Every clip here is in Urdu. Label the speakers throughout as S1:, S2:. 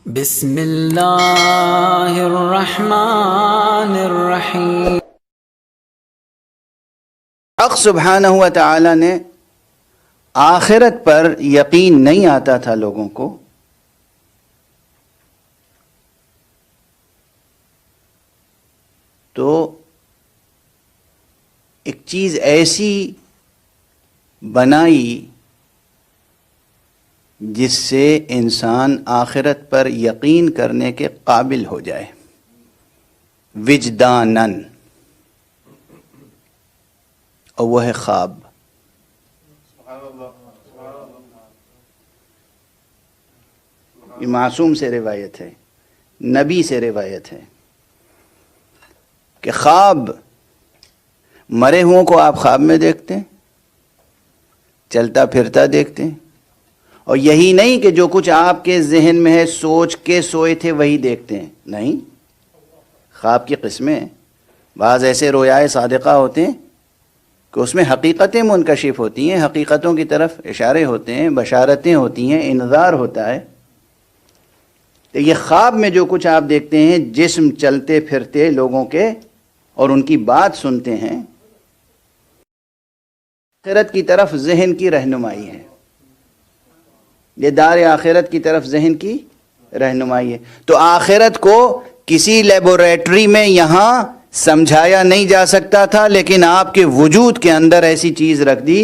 S1: بسم اللہ الرحمن الرحیم۔
S2: حق سبحانہ و تعالی نے آخرت پر یقین نہیں آتا تھا لوگوں کو، تو ایک چیز ایسی بنائی جس سے انسان آخرت پر یقین کرنے کے قابل ہو جائے، وجداناً، اور وہ ہے خواب۔ یہ معصوم سے روایت ہے، نبی سے روایت ہے کہ خواب، مرے ہوں کو آپ خواب میں دیکھتے ہیں، چلتا پھرتا دیکھتے ہیں، اور یہی نہیں کہ جو کچھ آپ کے ذہن میں ہے سوچ کے سوئے تھے وہی دیکھتے ہیں، نہیں، خواب کی قسمیں، بعض ایسے رویائے صادقہ ہوتے ہیں کہ اس میں حقیقتیں منکشف ہوتی ہیں، حقیقتوں کی طرف اشارے ہوتے ہیں، بشارتیں ہوتی ہیں، انذار ہوتا ہے۔ تو یہ خواب میں جو کچھ آپ دیکھتے ہیں، جسم چلتے پھرتے لوگوں کے اور ان کی بات سنتے ہیں، آخرت کی طرف ذہن کی رہنمائی ہے، یہ دار آخرت کی طرف ذہن کی رہنمائی ہے۔ تو آخرت کو کسی لیبوریٹری میں یہاں سمجھایا نہیں جا سکتا تھا، لیکن آپ کے وجود کے اندر ایسی چیز رکھ دی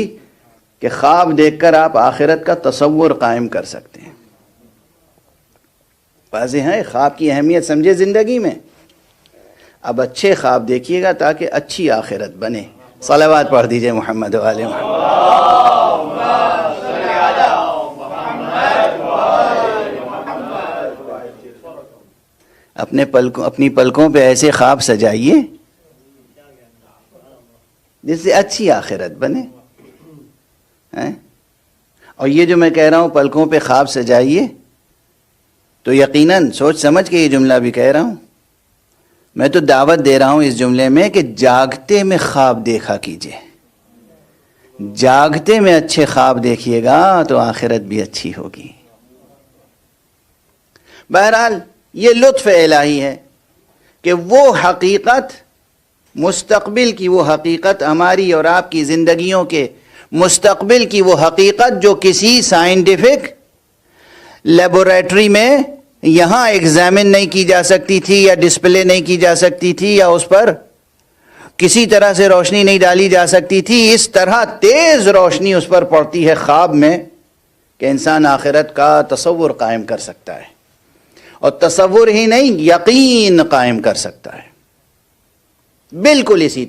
S2: کہ خواب دیکھ کر آپ آخرت کا تصور قائم کر سکتے ہیں۔ واضح ہے، خواب کی اہمیت سمجھے زندگی میں۔ اب اچھے خواب دیکھیے گا تاکہ اچھی آخرت بنے۔ صلوات پڑھ دیجئے محمد و آل محمد۔ اپنی پلکوں پہ ایسے خواب سجائیے جس سے اچھی آخرت بنے۔ اور یہ جو میں کہہ رہا ہوں پلکوں پہ خواب سجائیے، تو یقیناً سوچ سمجھ کے یہ جملہ بھی کہہ رہا ہوں، میں تو دعوت دے رہا ہوں اس جملے میں کہ جاگتے میں خواب دیکھا کیجئے، جاگتے میں اچھے خواب دیکھیے گا تو آخرت بھی اچھی ہوگی۔ بہرحال یہ لطف الہی ہے کہ وہ حقیقت، مستقبل کی وہ حقیقت، ہماری اور آپ کی زندگیوں کے مستقبل کی وہ حقیقت جو کسی سائنٹیفک لیبوریٹری میں یہاں ایگزامن نہیں کی جا سکتی تھی، یا ڈسپلے نہیں کی جا سکتی تھی، یا اس پر کسی طرح سے روشنی نہیں ڈالی جا سکتی تھی، اس طرح تیز روشنی اس پر پڑتی ہے خواب میں کہ انسان آخرت کا تصور قائم کر سکتا ہے، اور تصور ہی نہیں، یقین قائم کر سکتا ہے۔ بالکل اسی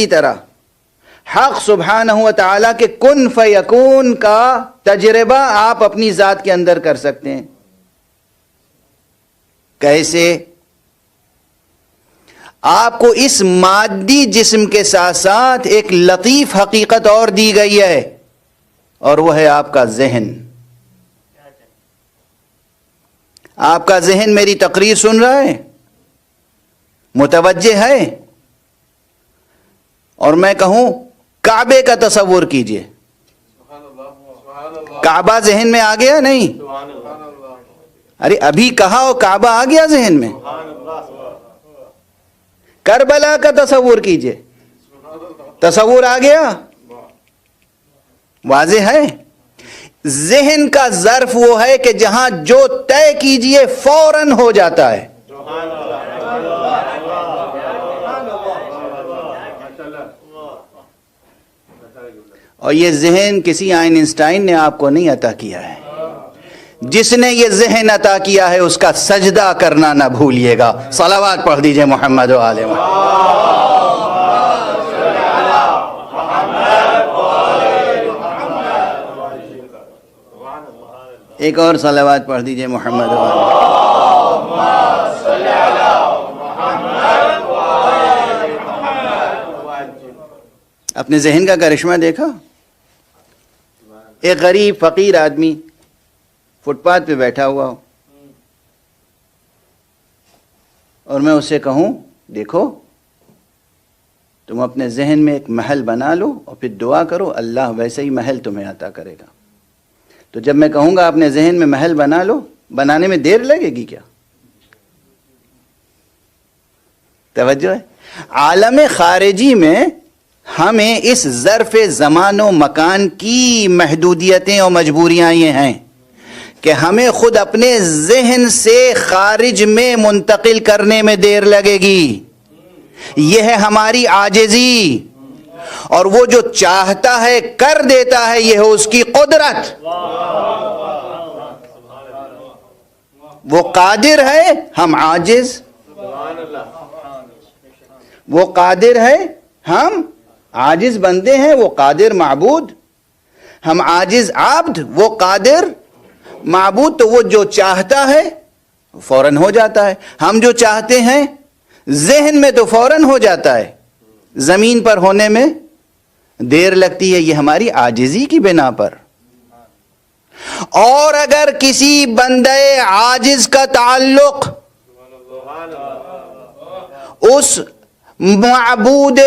S2: طرح حق سبحانہ و تعالیٰ کے کن فیکون کا تجربہ آپ اپنی ذات کے اندر کر سکتے ہیں۔ کیسے؟ آپ کو اس مادی جسم کے ساتھ ساتھ ایک لطیف حقیقت اور دی گئی ہے، اور وہ ہے آپ کا ذہن۔ آپ کا ذہن میری تقریر سن رہا ہے، متوجہ ہے، اور میں کہوں کعبے کا تصور کیجئے، کعبہ ذہن میں آ گیا نہیں؟ ارے ابھی کہا ہو کعبہ آ گیا ذہن میں؟ کربلا کا تصور کیجئے، تصور آ گیا؟ واضح ہے۔ ذہن کا ظرف وہ ہے کہ جہاں جو طے کیجئے فوراً ہو جاتا ہے۔ اور یہ ذہن کسی آئنسٹائن نے آپ کو نہیں عطا کیا ہے، جس نے یہ ذہن عطا کیا ہے اس کا سجدہ کرنا نہ بھولیے گا۔ صلوات پڑھ دیجئے محمد و آل محمد۔ ایک اور صلوات پڑھ دیجئے محمد و آل محمد۔ اپنے ذہن کا کرشمہ دیکھا؟ ایک غریب فقیر آدمی فٹ پاتھ پہ بیٹھا ہوا ہو، اور میں اسے کہوں دیکھو تم اپنے ذہن میں ایک محل بنا لو اور پھر دعا کرو، اللہ ویسے ہی محل تمہیں عطا کرے گا۔ تو جب میں کہوں گا اپنے ذہن میں محل بنا لو، بنانے میں دیر لگے گی کیا؟ توجہ ہے؟ عالم خارجی میں ہمیں اس ظرف زمان و مکان کی محدودیتیں اور مجبوریاں یہ ہیں کہ ہمیں خود اپنے ذہن سے خارج میں منتقل کرنے میں دیر لگے گی. یہ ہے ہماری عاجزی، اور وہ جو چاہتا ہے کر دیتا ہے، یہ ہے اس کی قدرت. وہ قادر ہے، ہم عاجز. وہ قادر ہے، ہم عاجز بندے ہیں. وہ قادر معبود، ہم عاجز عبد. وہ قادر معبود. تو وہ جو چاہتا ہے فوراً ہو جاتا ہے. ہم جو چاہتے ہیں ذہن میں تو فوراً ہو جاتا ہے، زمین پر ہونے میں دیر لگتی ہے. یہ ہماری عاجزی کی بنا پر. اور اگر کسی بندے عاجز کا تعلق اس معبود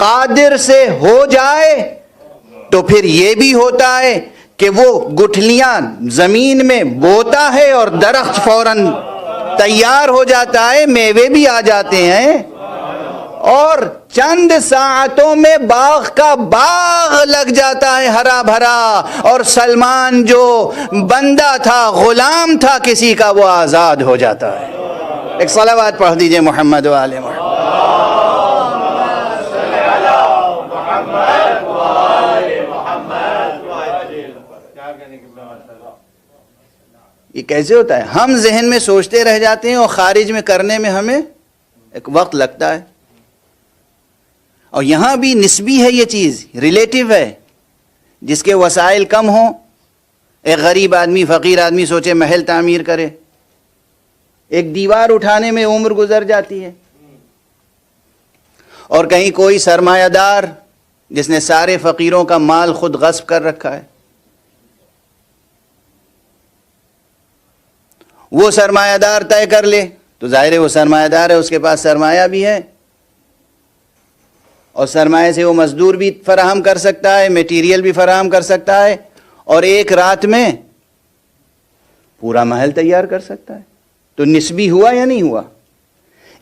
S2: قادر سے ہو جائے تو پھر یہ بھی ہوتا ہے کہ وہ گٹھلیاں زمین میں بوتا ہے اور درخت فوراً تیار ہو جاتا ہے، میوے بھی آ جاتے ہیں، اور چند ساعتوں میں باغ کا باغ لگ جاتا ہے ہرا بھرا. اور سلمان جو بندہ تھا، غلام تھا کسی کا، وہ آزاد ہو جاتا ہے. ایک صلوات پڑھ دیجئے محمد و آل محمد. یہ کیسے ہوتا ہے؟ ہم ذہن میں سوچتے رہ جاتے ہیں اور خارج میں کرنے میں ہمیں ایک وقت لگتا ہے. اور یہاں بھی نسبی ہے یہ چیز، ریلیٹیو ہے. جس کے وسائل کم ہوں، ایک غریب آدمی، فقیر آدمی سوچے محل تعمیر کرے، ایک دیوار اٹھانے میں عمر گزر جاتی ہے. اور کہیں کوئی سرمایہ دار جس نے سارے فقیروں کا مال خود غصب کر رکھا ہے، وہ سرمایہ دار طے کر لے تو ظاہر ہے وہ سرمایہ دار ہے، اس کے پاس سرمایہ بھی ہے، اور سرمایہ سے وہ مزدور بھی فراہم کر سکتا ہے، میٹیریل بھی فراہم کر سکتا ہے، اور ایک رات میں پورا محل تیار کر سکتا ہے. تو نسبی ہوا یا نہیں ہوا؟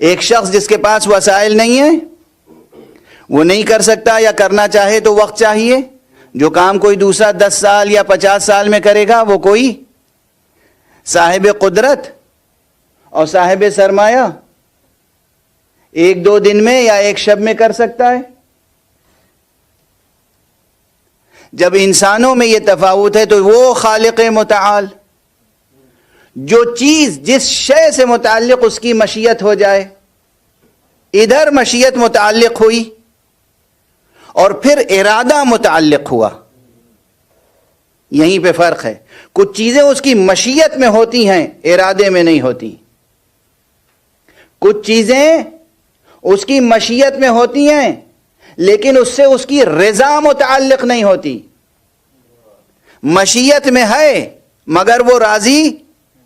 S2: ایک شخص جس کے پاس وسائل نہیں ہیں وہ نہیں کر سکتا، یا کرنا چاہے تو وقت چاہیے. جو کام کوئی دوسرا 10 سال یا 50 سال میں کرے گا، وہ کوئی صاحب قدرت اور صاحب سرمایہ 1-2 دن میں یا ایک شب میں کر سکتا ہے. جب انسانوں میں یہ تفاوت ہے تو وہ خالق متعال جو چیز جس شے سے متعلق اس کی مشیت ہو جائے، ادھر مشیت متعلق ہوئی اور پھر ارادہ متعلق ہوا. یہیں پہ فرق ہے. کچھ چیزیں اس کی مشیت میں ہوتی ہیں، ارادے میں نہیں ہوتی. کچھ چیزیں اس کی مشیت میں ہوتی ہیں لیکن اس سے اس کی رضا متعلق نہیں ہوتی. مشیت میں ہے مگر وہ راضی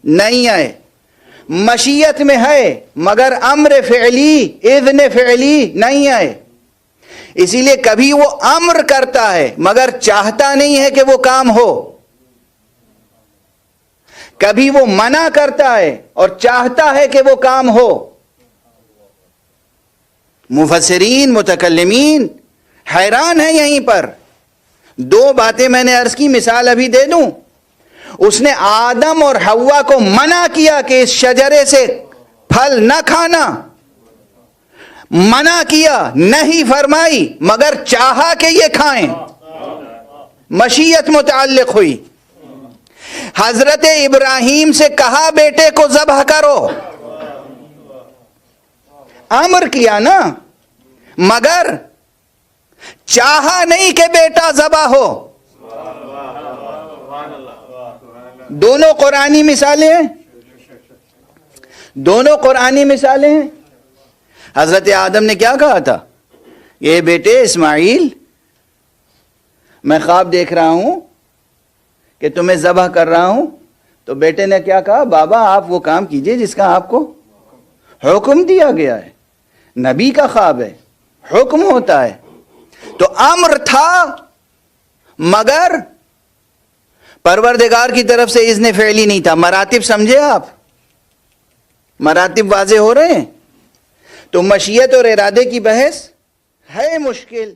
S2: نہیں ہے. مشیت میں ہے مگر امر فعلی، اذن فعلی نہیں ہے. اسی لیے کبھی وہ امر کرتا ہے مگر چاہتا نہیں ہے کہ وہ کام ہو. کبھی وہ منع کرتا ہے اور چاہتا ہے کہ وہ کام ہو. مفسرین، متکلمین حیران ہیں یہیں پر. 2 باتیں میں نے عرض کی، مثال ابھی دے دوں. اس نے آدم اور حوا کو منع کیا کہ اس شجرے سے پھل نہ کھانا، منع کیا، نہیں فرمائی، مگر چاہا کہ یہ کھائیں. مشیت متعلق ہوئی. حضرت ابراہیم سے کہا بیٹے کو ذبح کرو، امر کیا نا، مگر چاہا نہیں کہ بیٹا ذبح ہو. دونوں قرآنی مثالیں ہیں، دونوں قرآنی مثالیں ہیں. حضرت آدم نے کیا کہا تھا؟ یہ بیٹے اسماعیل، میں خواب دیکھ رہا ہوں کہ تمہیں ذبح کر رہا ہوں. تو بیٹے نے کیا کہا؟ بابا آپ وہ کام کیجئے جس کا آپ کو حکم دیا گیا ہے. نبی کا خواب ہے، حکم ہوتا ہے. تو امر تھا مگر پروردگار کی طرف سے اذن فعلی نہیں تھا. مراتب سمجھے آپ؟ مراتب واضح ہو رہے ہیں؟ تو مشیت اور ارادے کی بحث ہے مشکل.